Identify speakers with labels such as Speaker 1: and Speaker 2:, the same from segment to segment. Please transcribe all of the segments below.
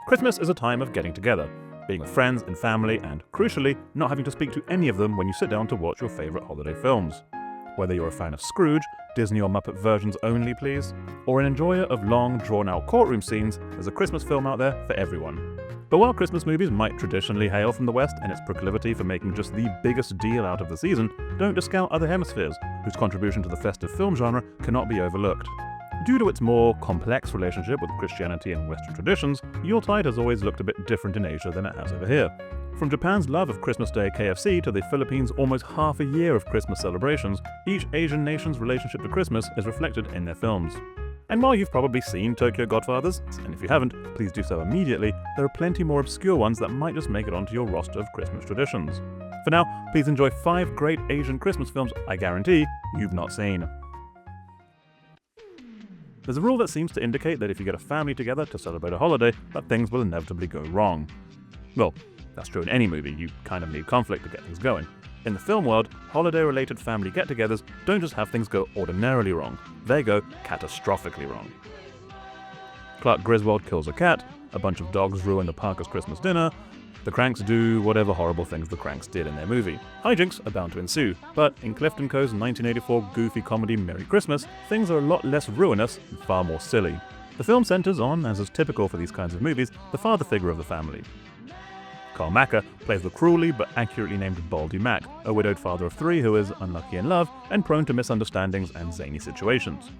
Speaker 1: Christmas is a time of getting together, being with friends and family, and, crucially, not having to speak to any of them when you sit down to watch your favourite holiday films. Whether you're a fan of Scrooge, Disney or Muppet versions only please, or an enjoyer of long, drawn-out courtroom scenes, there's a Christmas film out there for everyone. But while Christmas movies might traditionally hail from the West and its proclivity for making just the biggest deal out of the season, don't discount other hemispheres, whose contribution to the festive film genre cannot be overlooked. Due to its more complex relationship with Christianity and Western traditions, Yuletide has always looked a bit different in Asia than it has over here. From Japan's love of Christmas Day KFC to the Philippines' almost half a year of Christmas celebrations, each Asian nation's relationship to Christmas is reflected in their films. And while you've probably seen Tokyo Godfathers, and if you haven't, please do so immediately, there are plenty more obscure ones that might just make it onto your roster of Christmas traditions. For now, please enjoy 5 great Asian Christmas films I guarantee you've not seen. There's a rule that seems to indicate that if you get a family together to celebrate a holiday, that things will inevitably go wrong. Well, that's true in any movie, you kind of need conflict to get things going. In the film world, holiday-related family get-togethers don't just have things go ordinarily wrong, they go catastrophically wrong. Clark Griswold kills a cat, a bunch of dogs ruin the Parker's Christmas dinner, the Cranks do whatever horrible things the Cranks did in their movie. Hijinks are bound to ensue, but in Clift & Co.'s 1984 goofy comedy Merry Christmas, things are a lot less ruinous and far more silly. The film centers on, as is typical for these kinds of movies, the father figure of the family. Carl Macker plays the cruelly but accurately named Baldy Mack, a widowed father of 3 who is unlucky in love and prone to misunderstandings and zany situations.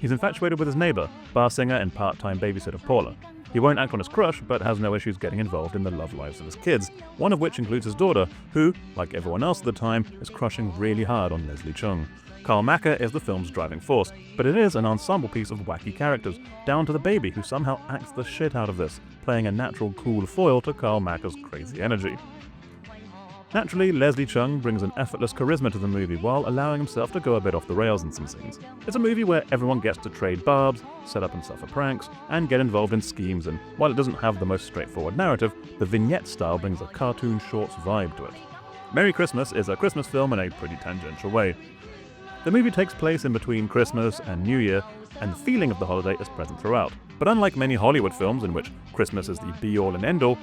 Speaker 1: He's infatuated with his neighbour, bar singer and part-time babysitter Paula. He won't act on his crush, but has no issues getting involved in the love lives of his kids, one of which includes his daughter, who, like everyone else at the time, is crushing really hard on Leslie Chung. Carl Macker is the film's driving force, but it is an ensemble piece of wacky characters, down to the baby who somehow acts the shit out of this, playing a natural cool foil to Carl Macker's crazy energy. Naturally, Leslie Chung brings an effortless charisma to the movie while allowing himself to go a bit off the rails in some scenes. It's a movie where everyone gets to trade barbs, set up and suffer pranks, and get involved in schemes, and while it doesn't have the most straightforward narrative, the vignette style brings a cartoon shorts vibe to it. Merry Christmas is a Christmas film in a pretty tangential way. The movie takes place in between Christmas and New Year, and the feeling of the holiday is present throughout. But unlike many Hollywood films in which Christmas is the be-all and end-all,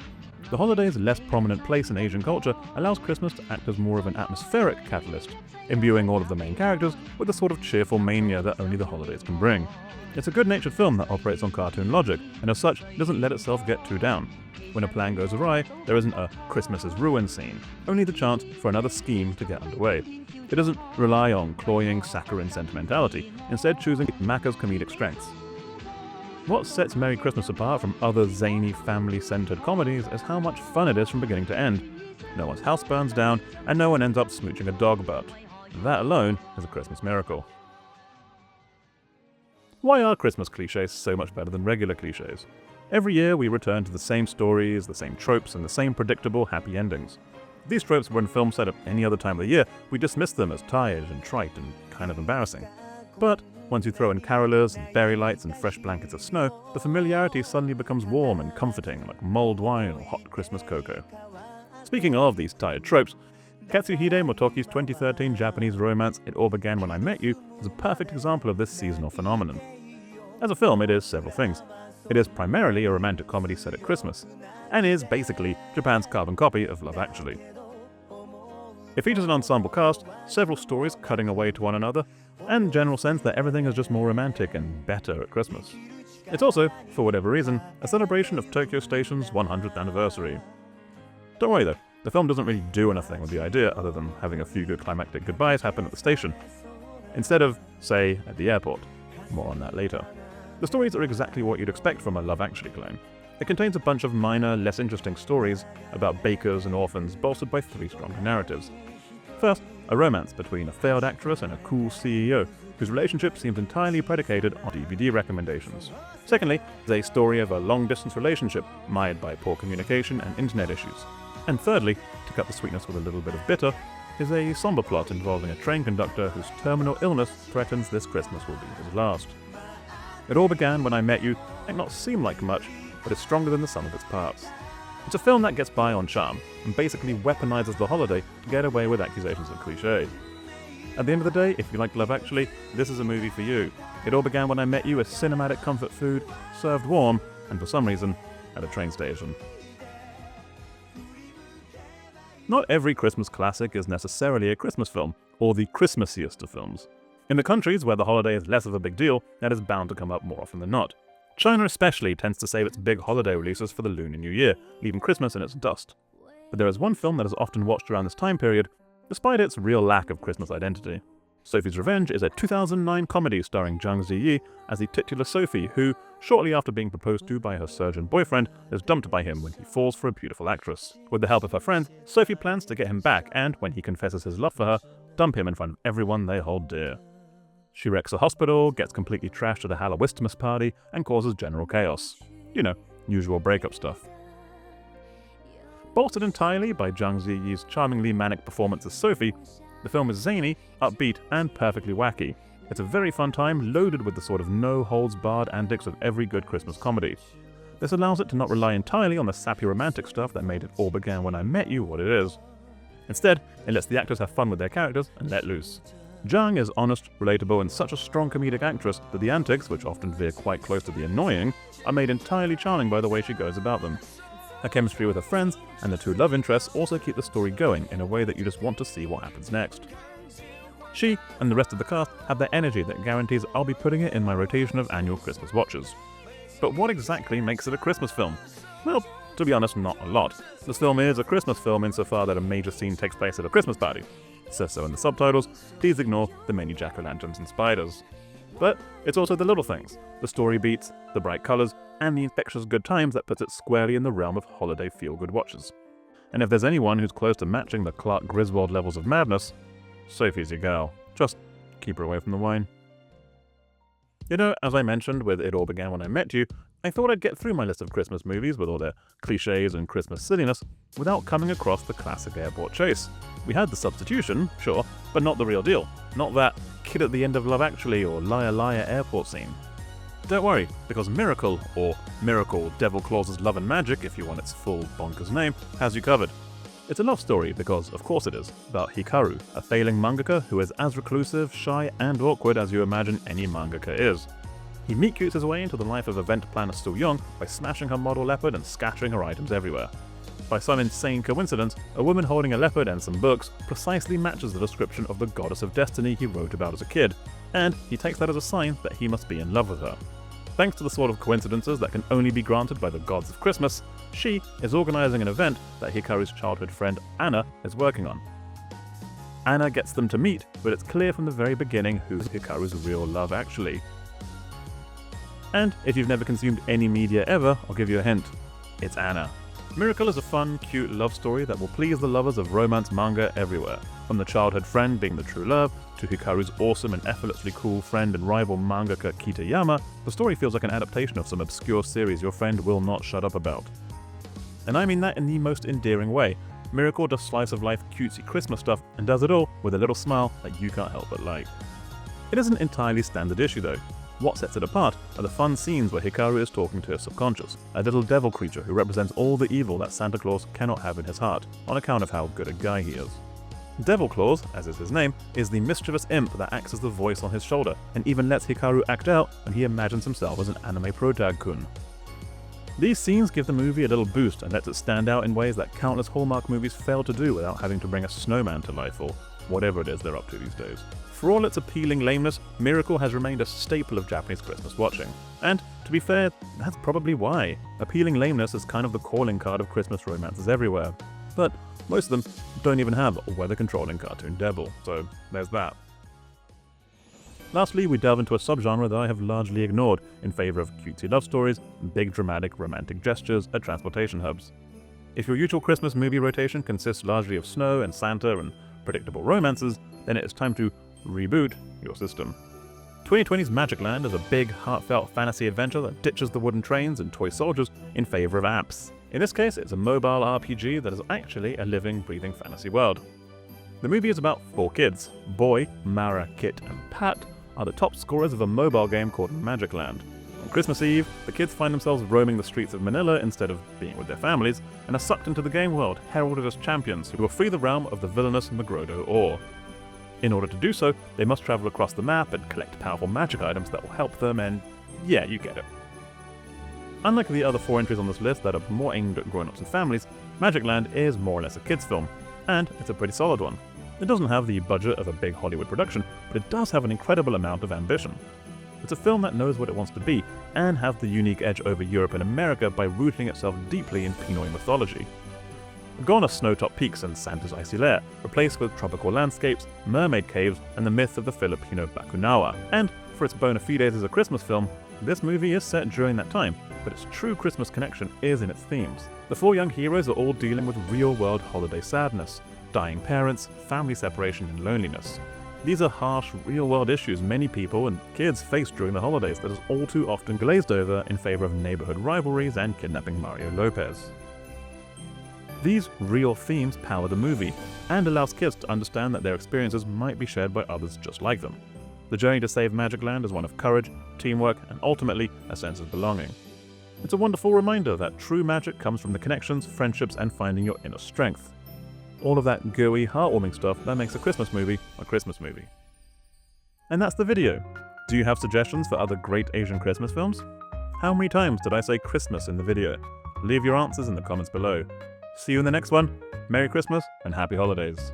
Speaker 1: the holiday's less prominent place in Asian culture allows Christmas to act as more of an atmospheric catalyst, imbuing all of the main characters with the sort of cheerful mania that only the holidays can bring. It's a good-natured film that operates on cartoon logic, and as such, doesn't let itself get too down. When a plan goes awry, there isn't a Christmas is ruined scene, only the chance for another scheme to get underway. It doesn't rely on cloying, saccharine sentimentality, instead choosing Macker's comedic strengths. What sets Merry Christmas apart from other zany, family-centered comedies is how much fun it is from beginning to end. No one's house burns down, and no one ends up smooching a dog butt. That alone is a Christmas miracle. Why are Christmas clichés so much better than regular clichés? Every year we return to the same stories, the same tropes, and the same predictable happy endings. If these tropes were in films set at any other time of the year, we dismiss them as tired and trite and kind of embarrassing. But once you throw in carolers and berry lights and fresh blankets of snow, the familiarity suddenly becomes warm and comforting, like mulled wine or hot Christmas cocoa. Speaking of these tired tropes, Katsuhide Motoki's 2013 Japanese romance It All Began When I Met You is a perfect example of this seasonal phenomenon. As a film, it is several things. It is primarily a romantic comedy set at Christmas, and is basically Japan's carbon copy of Love Actually. It features an ensemble cast, several stories cutting away to one another, and the general sense that everything is just more romantic and better at Christmas. It's also, for whatever reason, a celebration of Tokyo Station's 100th anniversary. Don't worry though, the film doesn't really do anything with the idea other than having a few good climactic goodbyes happen at the station, instead of, say, at the airport. More on that later. The stories are exactly what you'd expect from a Love Actually clone. It contains a bunch of minor, less interesting stories about bakers and orphans bolstered by 3 stronger narratives. First, a romance between a failed actress and a cool CEO, whose relationship seems entirely predicated on DVD recommendations. Secondly, there's a story of a long-distance relationship mired by poor communication and internet issues. And thirdly, to cut the sweetness with a little bit of bitter, is a somber plot involving a train conductor whose terminal illness threatens this Christmas will be his last. It All Began When I Met You might not seem like much, but it's stronger than the sum of its parts. It's a film that gets by on charm, and basically weaponizes the holiday to get away with accusations of cliché. At the end of the day, if you like Love Actually, this is a movie for you. It All Began When I Met You is cinematic comfort food, served warm, and for some reason, at a train station. Not every Christmas classic is necessarily a Christmas film, or the Christmassiest of films. In the countries where the holiday is less of a big deal, that is bound to come up more often than not. China especially tends to save its big holiday releases for the Lunar New Year, leaving Christmas in its dust. But there is one film that is often watched around this time period, despite its real lack of Christmas identity. Sophie's Revenge is a 2009 comedy starring Zhang Ziyi as the titular Sophie who, shortly after being proposed to by her surgeon boyfriend, is dumped by him when he falls for a beautiful actress. With the help of her friends, Sophie plans to get him back and, when he confesses his love for her, dump him in front of everyone they hold dear. She wrecks a hospital, gets completely trashed at a Hallowistmas party, and causes general chaos. You know, usual breakup stuff. Bolstered entirely by Zhang Ziyi's charmingly manic performance as Sophie, the film is zany, upbeat, and perfectly wacky. It's a very fun time, loaded with the sort of no-holds-barred antics of every good Christmas comedy. This allows it to not rely entirely on the sappy romantic stuff that made It All Began When I Met You what it is. Instead, it lets the actors have fun with their characters and let loose. Zhang is honest, relatable, and such a strong comedic actress that the antics, which often veer quite close to the annoying, are made entirely charming by the way she goes about them. Her chemistry with her friends and the two love interests also keep the story going in a way that you just want to see what happens next. She and the rest of the cast have that energy that guarantees I'll be putting it in my rotation of annual Christmas watches. But what exactly makes it a Christmas film? Well, to be honest, not a lot. This film is a Christmas film insofar that a major scene takes place at a Christmas party. It says so in the subtitles, please ignore the many jack-o'-lanterns and spiders. But it's also the little things, the story beats, the bright colours, and the infectious good times that puts it squarely in the realm of holiday feel-good watches. And if there's anyone who's close to matching the Clark Griswold levels of madness, Sophie's your gal. Just keep her away from the wine. You know, as I mentioned with It All Began When I Met You, I thought I'd get through my list of Christmas movies with all their cliches and Christmas silliness without coming across the classic airport chase. We had the substitution, sure, but not the real deal. Not that kid at the end of Love Actually or Liar Liar airport scene. Don't worry, because Miracle, or Miracle Devil Claus' Love and Magic if you want its full bonkers name, has you covered. It's a love story because, of course it is, about Hikaru, a failing mangaka who is as reclusive, shy, and awkward as you imagine any mangaka is. He meet-cutes his way into the life of event planner Stu Young by smashing her model leopard and scattering her items everywhere. By some insane coincidence, a woman holding a leopard and some books precisely matches the description of the goddess of destiny he wrote about as a kid, and he takes that as a sign that he must be in love with her. Thanks to the sort of coincidences that can only be granted by the gods of Christmas, she is organizing an event that Hikaru's childhood friend Anna is working on. Anna gets them to meet, but it's clear from the very beginning who's Hikaru's real love actually. And if you've never consumed any media ever, I'll give you a hint. It's Anna. Miracle is a fun, cute love story that will please the lovers of romance manga everywhere. From the childhood friend being the true love, to Hikaru's awesome and effortlessly cool friend and rival mangaka Kitayama, the story feels like an adaptation of some obscure series your friend will not shut up about. And I mean that in the most endearing way. Miracle does slice-of-life cutesy Christmas stuff and does it all with a little smile that you can't help but like. It isn't entirely standard issue though. What sets it apart are the fun scenes where Hikaru is talking to his subconscious, a little devil creature who represents all the evil that Santa Claus cannot have in his heart, on account of how good a guy he is. Devil Claus, as is his name, is the mischievous imp that acts as the voice on his shoulder, and even lets Hikaru act out when he imagines himself as an anime protag-kun. These scenes give the movie a little boost and lets it stand out in ways that countless Hallmark movies fail to do without having to bring a snowman to life or whatever it is they're up to these days. For all its appealing lameness, Miracle has remained a staple of Japanese Christmas watching. And, to be fair, that's probably why. Appealing lameness is kind of the calling card of Christmas romances everywhere. But most of them don't even have a weather-controlling cartoon devil, so there's that. Lastly, we delve into a subgenre that I have largely ignored in favour of cutesy love stories and big dramatic romantic gestures at transportation hubs. If your usual Christmas movie rotation consists largely of snow and Santa and predictable romances, then it is time to reboot your system. 2020's Magic Land is a big, heartfelt fantasy adventure that ditches the wooden trains and toy soldiers in favour of apps. In this case, it's a mobile RPG that is actually a living, breathing fantasy world. The movie is about 4 kids. Boy, Mara, Kit, and Pat are the top scorers of a mobile game called Magic Land. On Christmas Eve, the kids find themselves roaming the streets of Manila instead of being with their families, and are sucked into the game world, heralded as champions who will free the realm of the villainous Magrodo Ore. In order to do so, they must travel across the map and collect powerful magic items that will help them, and yeah, you get it. Unlike the other 4 entries on this list that are more aimed at grown-ups and families, Magic Land is more or less a kids' film, and it's a pretty solid one. It doesn't have the budget of a big Hollywood production, but it does have an incredible amount of ambition. It's a film that knows what it wants to be, and has the unique edge over Europe and America by rooting itself deeply in Pinoy mythology. Gone are snow-topped peaks and Santa's icy lair, replaced with tropical landscapes, mermaid caves, and the myth of the Filipino Bakunawa. And for its bona fides as a Christmas film, this movie is set during that time, but its true Christmas connection is in its themes. The 4 young heroes are all dealing with real-world holiday sadness, dying parents, family separation, and loneliness. These are harsh, real-world issues many people and kids face during the holidays that is all too often glazed over in favor of neighborhood rivalries and kidnapping Mario Lopez. These real themes power the movie, and allows kids to understand that their experiences might be shared by others just like them. The journey to save Magic Land is one of courage, teamwork, and ultimately, a sense of belonging. It's a wonderful reminder that true magic comes from the connections, friendships, and finding your inner strength. All of that gooey, heartwarming stuff that makes a Christmas movie a Christmas movie. And that's the video. Do you have suggestions for other great Asian Christmas films? How many times did I say Christmas in the video? Leave your answers in the comments below. See you in the next one. Merry Christmas and Happy Holidays.